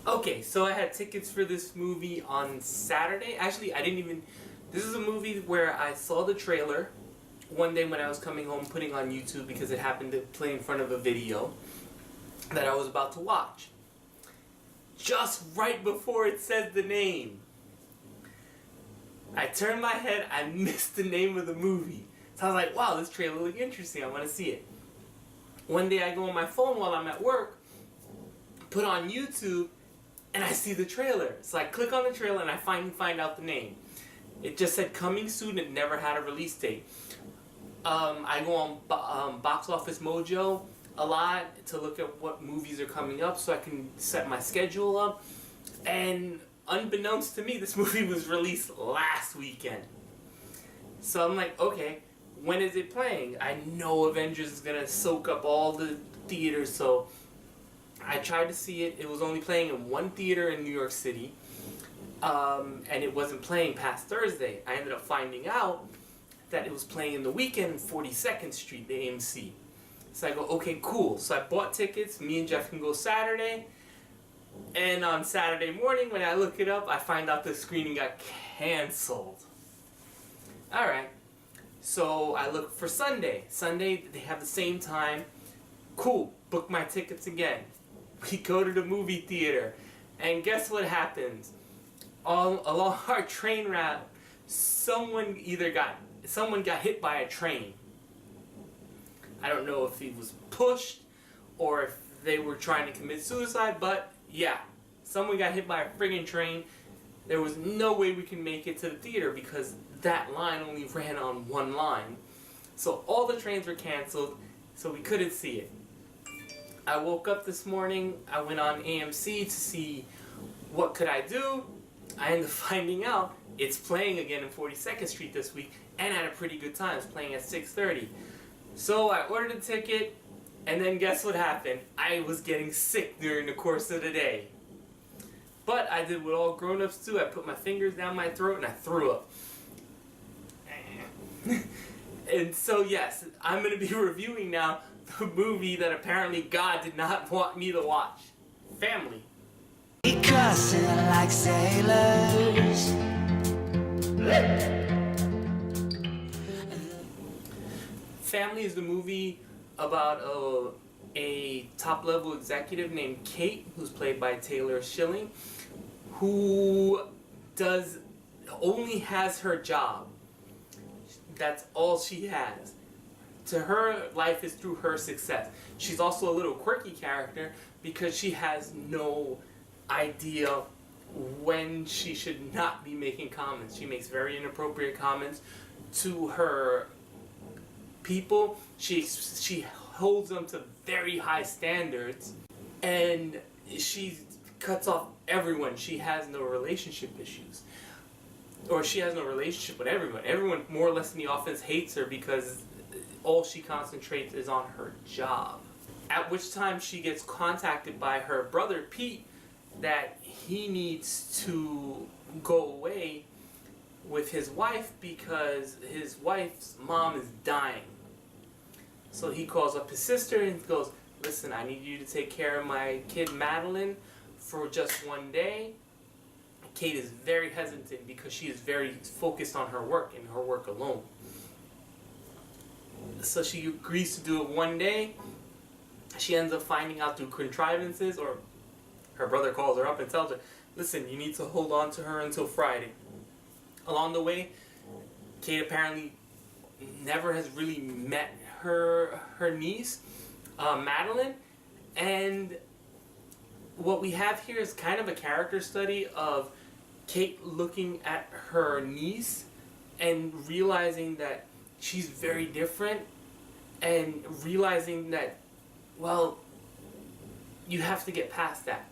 Okay, so I had tickets for this movie on Saturday. Actually, this is a movie where I saw the trailer one day when I was coming home, putting on YouTube because it happened to play in front of a video that I was about to watch. Just right before it says the name, I turned my head, I missed the name of the movie. So I was like, wow, this trailer looks interesting, I want to see it. One day I go on my phone while I'm at work, put on YouTube, and I see the trailer. So I click on the trailer and I finally find out the name. It just said coming soon, it never had a release date. I go on Box Office Mojo a lot to look at what movies are coming up so I can set my schedule up. And unbeknownst to me, this movie was released last weekend. So I'm like, okay, when is it playing? I know Avengers is gonna soak up all the theaters, so I tried to see it. It was only playing in one theater in New York City, and it wasn't playing past Thursday. I ended up finding out that it was playing in the weekend in 42nd Street, the AMC. So I go, okay, cool. So I bought tickets. Me and Jeff can go Saturday. And on Saturday morning, when I look it up, I find out the screening got canceled. Alright. So I look for Sunday. Sunday, they have the same time. Cool. Book my tickets again. We go to the movie theater. And guess what happens? All along our train route, someone got hit by a train. I don't know if he was pushed or if they were trying to commit suicide, but yeah, someone got hit by a friggin' train. There was no way we can make it to the theater because that line only ran on one line. So all the trains were canceled, so we couldn't see it. I woke up this morning, I went on AMC to see what could I do. I ended up finding out it's playing again in 42nd Street this week and at a pretty good time. It's playing at 6:30. So I ordered a ticket, and then guess what happened? I was getting sick during the course of the day. But I did what all grown-ups do. I put my fingers down my throat and I threw up. And so yes, I'm going to be reviewing now the movie that apparently God did not want me to watch. Family. Cussing like sailors. Family is the movie about a top-level executive named Kate, who's played by Taylor Schilling, who only has her job. That's all she has. To her, life is through her success. She's also a little quirky character because she has no idea when she should not be making comments. She makes very inappropriate comments to her people. She holds them to very high standards, and she cuts off everyone. She has no relationship issues, or she has no relationship with everyone. Everyone more or less in the office hates her because all she concentrates is on her job. At which time she gets contacted by her brother Pete that he needs to go away with his wife because his wife's mom is dying. So he calls up his sister and goes, listen, I need you to take care of my kid Madeline for just one day. Kate is very hesitant because she is very focused on her work and her work alone. So she agrees to do it one day. She ends up finding out through contrivances, or her brother calls her up and tells her, listen, you need to hold on to her until Friday. Along the way, Kate apparently never has really met her niece, Madeline, and what we have here is kind of a character study of Kate looking at her niece and realizing that she's very different, and realizing that, well, you have to get past that.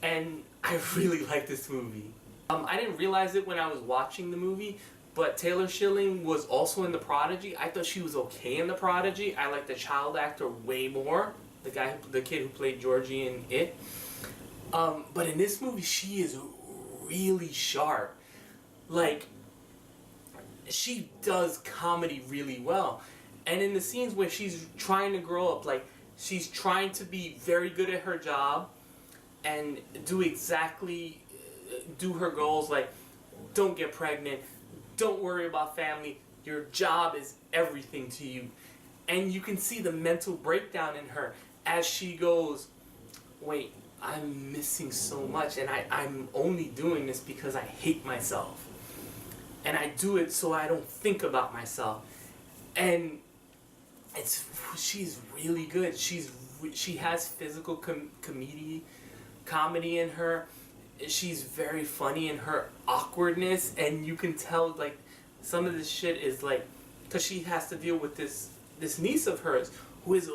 And I really like this movie. I didn't realize it when I was watching the movie, but Taylor Schilling was also in The Prodigy. I thought she was okay in The Prodigy. I like the child actor way more, the kid who played Georgie in It. But in this movie, she is really sharp. Like, she does comedy really well. And in the scenes where she's trying to grow up, like she's trying to be very good at her job and do her goals, like don't get pregnant, don't worry about family, your job is everything to you. And you can see the mental breakdown in her as she goes, wait, I'm missing so much, and I'm only doing this because I hate myself. And I do it so I don't think about myself. And she's really good. She has physical comedy in her. She's very funny in her awkwardness, and you can tell like some of this shit is like, because she has to deal with this niece of hers who is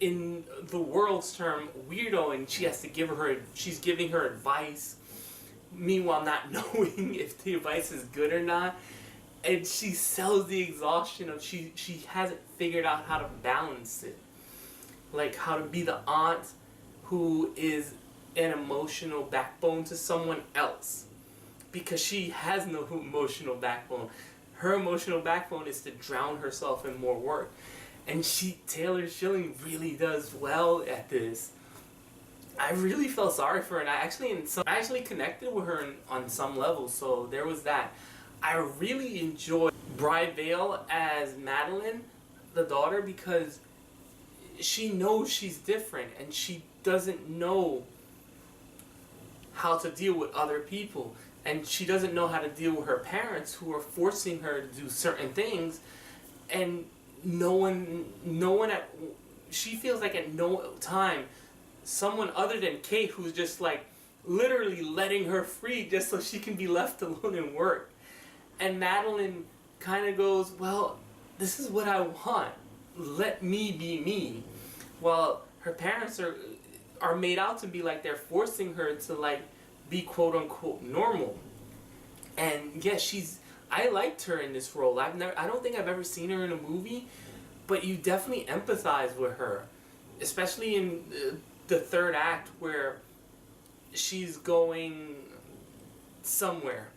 in the world's term weirdo, and she's giving her advice, meanwhile not knowing if the advice is good or not. And she sells the exhaustion of she hasn't figured out how to balance it, like how to be the aunt who is an emotional backbone to someone else, because she has no emotional backbone. Her emotional backbone is to drown herself in more work. And Taylor Schilling really does well at this. I really felt sorry for her, and I actually connected with her on some level, so there was that. I really enjoyed Bryn Vale as Madeline, the daughter, because she knows she's different, and she doesn't know how to deal with other people, and she doesn't know how to deal with her parents who are forcing her to do certain things, and she feels like at no time someone other than Kate, who's just like literally letting her free just so she can be left alone and work. And Madeline kind of goes, well, this is what I want, let me be me. Well, her parents are made out to be like they're forcing her to like be quote unquote normal. And yeah, I liked her in this role. I don't think I've ever seen her in a movie, but you definitely empathize with her, especially in the third act where she's going somewhere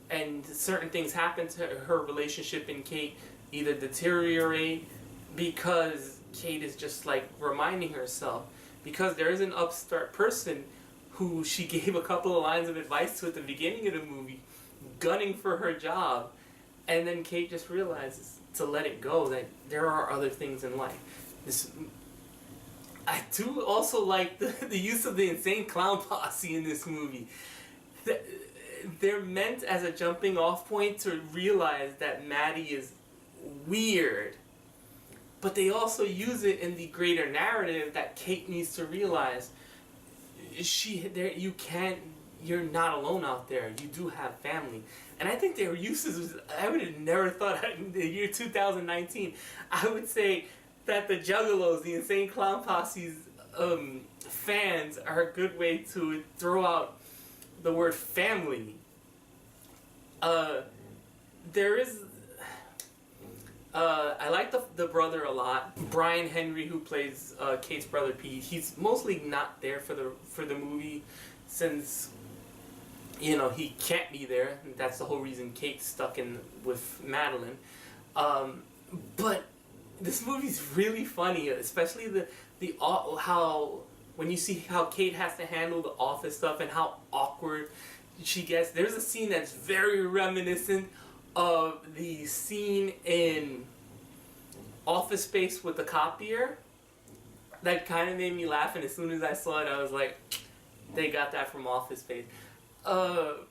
and certain things happen to her relationship and Kate either deteriorate because Kate is just like reminding herself, because there is an upstart person who she gave a couple of lines of advice to at the beginning of the movie, gunning for her job, and then Kate just realizes to let it go, that there are other things in life. I do also like the use of the insane clown posse in this movie. They're meant as a jumping off point to realize that Maddie is weird, but they also use it in the greater narrative that Kate needs to realize you're not alone out there. You do have family. And I think their uses, I would have never thought in the year 2019, I would say that the Juggalos, the Insane Clown Posse's fans, are a good way to throw out the word family. I like the brother a lot. Tyree Henry, who plays Kate's brother Pete, he's mostly not there for the movie, since he can't be there. That's the whole reason Kate's stuck in with Madeline. But this movie's really funny, especially how when you see how Kate has to handle the office stuff and how awkward she gets. There's a scene that's very reminiscent of the scene in Office Space with the copier. That kind of made me laugh, and as soon as I saw it, I was like, they got that from Office Space. The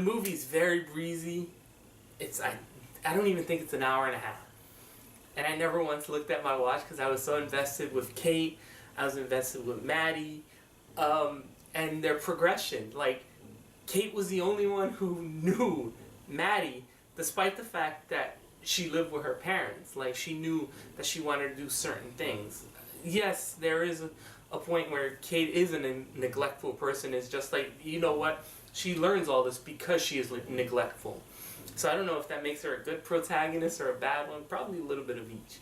movie's very breezy. I don't even think it's an hour and a half. And I never once looked at my watch because I was so invested with Kate. I was invested with Maddie. And their progression. Like, Kate was the only one who knew Maddie, despite the fact that she lived with her parents. Like, she knew that she wanted to do certain things. Yes, there is a point where Kate is a neglectful person. It's just like, you know what? She learns all this because she is neglectful. So I don't know if that makes her a good protagonist or a bad one. Probably a little bit of each.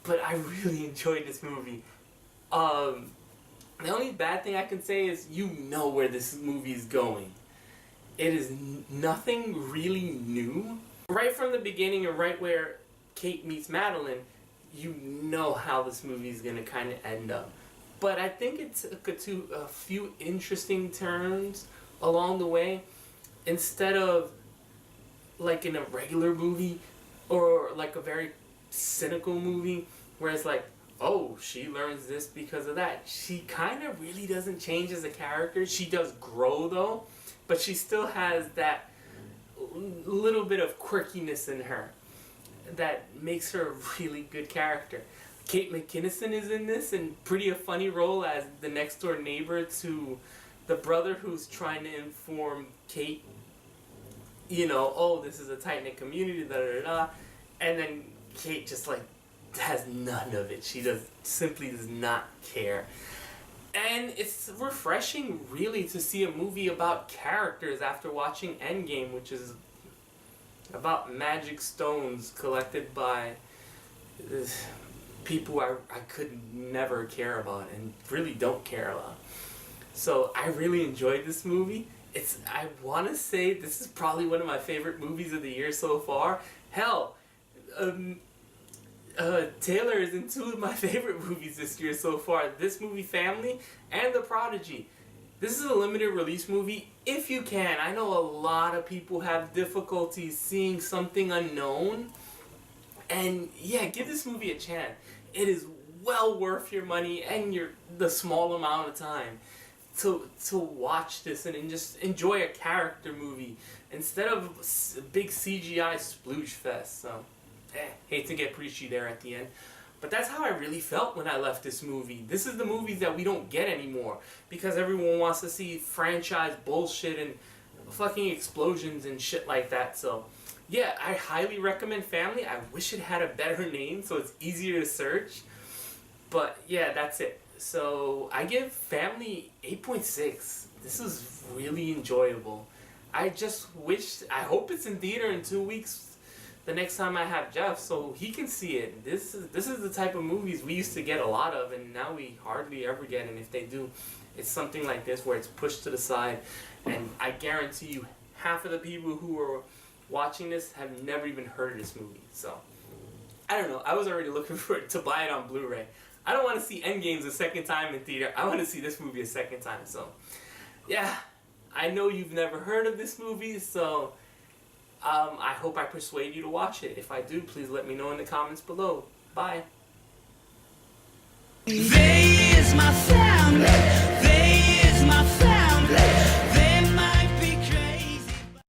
But I really enjoyed this movie. The only bad thing I can say is where this movie is going. It is nothing really new. Right from the beginning, and right where Kate meets Madeline, you know how this movie is going to kind of end up. But I think it took a few interesting turns along the way. Instead of like in a regular movie or like a very cynical movie where it's like, oh, she learns this because of that. She kind of really doesn't change as a character. She does grow though, but she still has that little bit of quirkiness in her that makes her a really good character. Kate McKinnon is in this, and pretty a funny role as the next door neighbor to the brother who's trying to inform Kate, you know, oh, this is a tight-knit community, da da da, and then Kate just like has none of it. She simply does not care. And it's refreshing, really, to see a movie about characters after watching Endgame, which is about magic stones collected by people I could never care about and really don't care about. So I really enjoyed this movie. I want to say this is probably one of my favorite movies of the year so far. Hell, Taylor is in two of my favorite movies this year so far. This movie, Family, and The Prodigy. This is a limited release movie, if you can. I know a lot of people have difficulties seeing something unknown. And yeah, give this movie a chance. It is well worth your money and the small amount of time to watch this and just enjoy a character movie instead of a big CGI splooge fest. So, hate to get preachy there at the end. But that's how I really felt when I left this movie. This is the movies that we don't get anymore because everyone wants to see franchise bullshit and fucking explosions and shit like that. So, yeah, I highly recommend Family. I wish it had a better name so it's easier to search. But, yeah, that's it. So, I give Family 8.6. This is really enjoyable. I hope it's in theater in 2 weeks. The next time I have Jeff, so he can see it. This is the type of movies we used to get a lot of, and now we hardly ever get. And if they do, it's something like this where it's pushed to the side. And I guarantee you, half of the people who are watching this have never even heard of this movie. So I don't know. I was already looking for it to buy it on Blu-ray. I don't want to see Endgames a second time in theater. I want to see this movie a second time. So yeah, I know you've never heard of this movie, so. I hope I persuade you to watch it. If I do, please let me know in the comments below. Bye. They is my family.